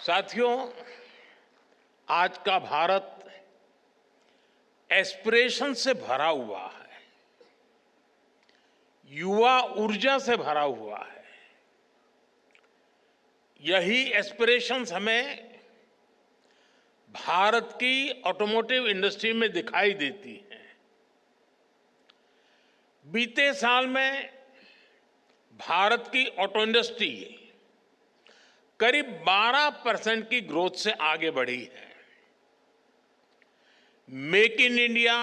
साथियों, आज का भारत एस्पिरेशन से भरा हुआ है, युवा ऊर्जा से भरा हुआ है। यही एस्पिरेशंस हमें भारत की ऑटोमोटिव इंडस्ट्री में दिखाई देती हैं। बीते साल में भारत की ऑटो इंडस्ट्री करीब 12% की ग्रोथ से आगे बढ़ी है। Make in India,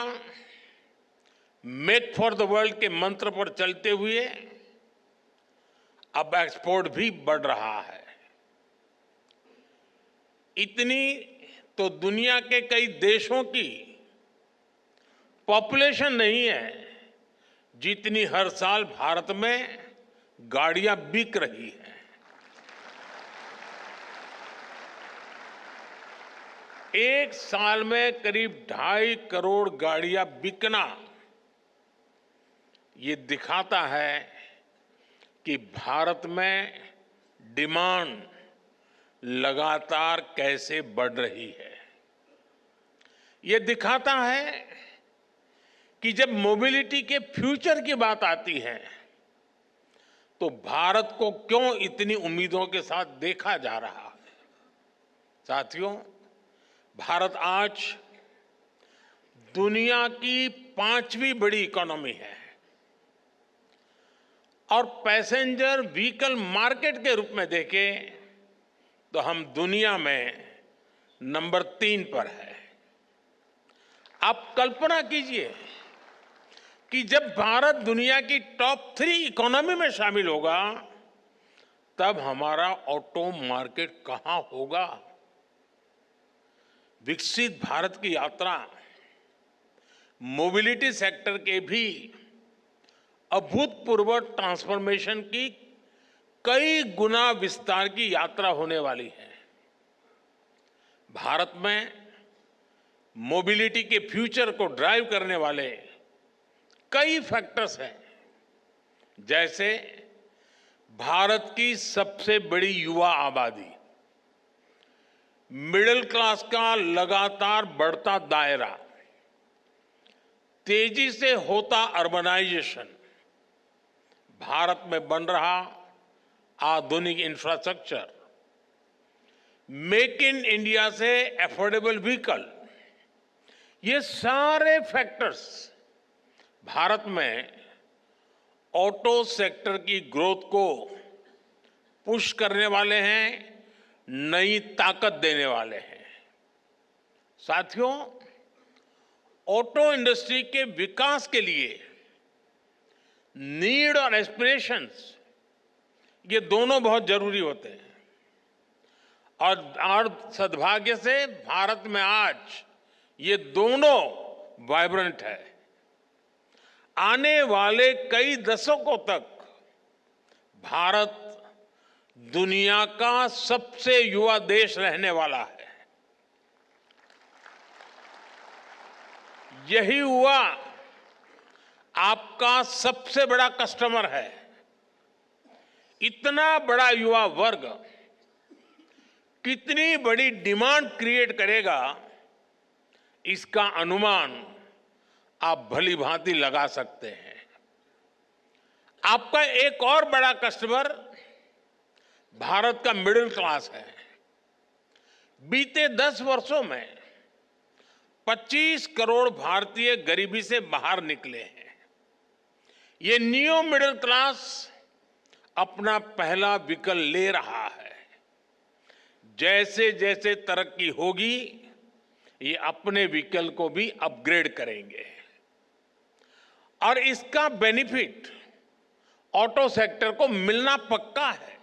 make for the world के मंत्र पर चलते हुए अब एक्सपोर्ट भी बढ़ रहा है। इतनी तो दुनिया के कई देशों की पॉपुलेशन नहीं है जितनी हर साल भारत में गाड़ियां बिक रही हैं। एक साल में करीब 2.5 करोड़ गाड़ियां बिकना ये दिखाता है कि भारत में डिमांड लगातार कैसे बढ़ रही है। ये दिखाता है कि जब मोबिलिटी के फ्यूचर की बात आती है तो भारत को क्यों इतनी उम्मीदों के साथ देखा जा रहा है। साथियों, भारत आज दुनिया की 5वीं बड़ी इकोनॉमी है और पैसेंजर व्हीकल मार्केट के रूप में देखें तो हम दुनिया में नंबर 3 पर है। आप कल्पना कीजिए कि जब भारत दुनिया की टॉप 3 इकोनॉमी में शामिल होगा तब हमारा ऑटो मार्केट कहां होगा। विकसित भारत की यात्रा मोबिलिटी सेक्टर के भी अभूतपूर्व ट्रांसफॉर्मेशन की कई गुना विस्तार की यात्रा होने वाली है। भारत में मोबिलिटी के फ्यूचर को ड्राइव करने वाले कई फैक्टर्स हैं, जैसे भारत की सबसे बड़ी युवा आबादी, मिडिल क्लास का लगातार बढ़ता दायरा, तेजी से होता अर्बनाइजेशन, भारत में बन रहा आधुनिक इंफ्रास्ट्रक्चर, मेक इन इंडिया से अफोर्डेबल व्हीकल, ये सारे फैक्टर्स भारत में ऑटो सेक्टर की ग्रोथ को पुश करने वाले हैं, नई ताकत देने वाले हैं। साथियों, ऑटो इंडस्ट्री के विकास के लिए नीड और एस्पिरेशंस ये दोनों बहुत जरूरी होते हैं और सद्भाग्य से भारत में आज ये दोनों वाइब्रेंट है। आने वाले कई दशकों तक भारत दुनिया का सबसे युवा देश रहने वाला है। यही युवा आपका सबसे बड़ा कस्टमर है। इतना बड़ा युवा वर्ग कितनी बड़ी डिमांड क्रिएट करेगा, इसका अनुमान आप भली भांति लगा सकते हैं। आपका एक और बड़ा कस्टमर भारत का मिडिल क्लास है। बीते 10 वर्षों में 25 करोड़ भारतीय गरीबी से बाहर निकले हैं। ये न्यू मिडिल क्लास अपना पहला व्हीकल ले रहा है। जैसे जैसे तरक्की होगी ये अपने व्हीकल को भी अपग्रेड करेंगे और इसका बेनिफिट ऑटो सेक्टर को मिलना पक्का है।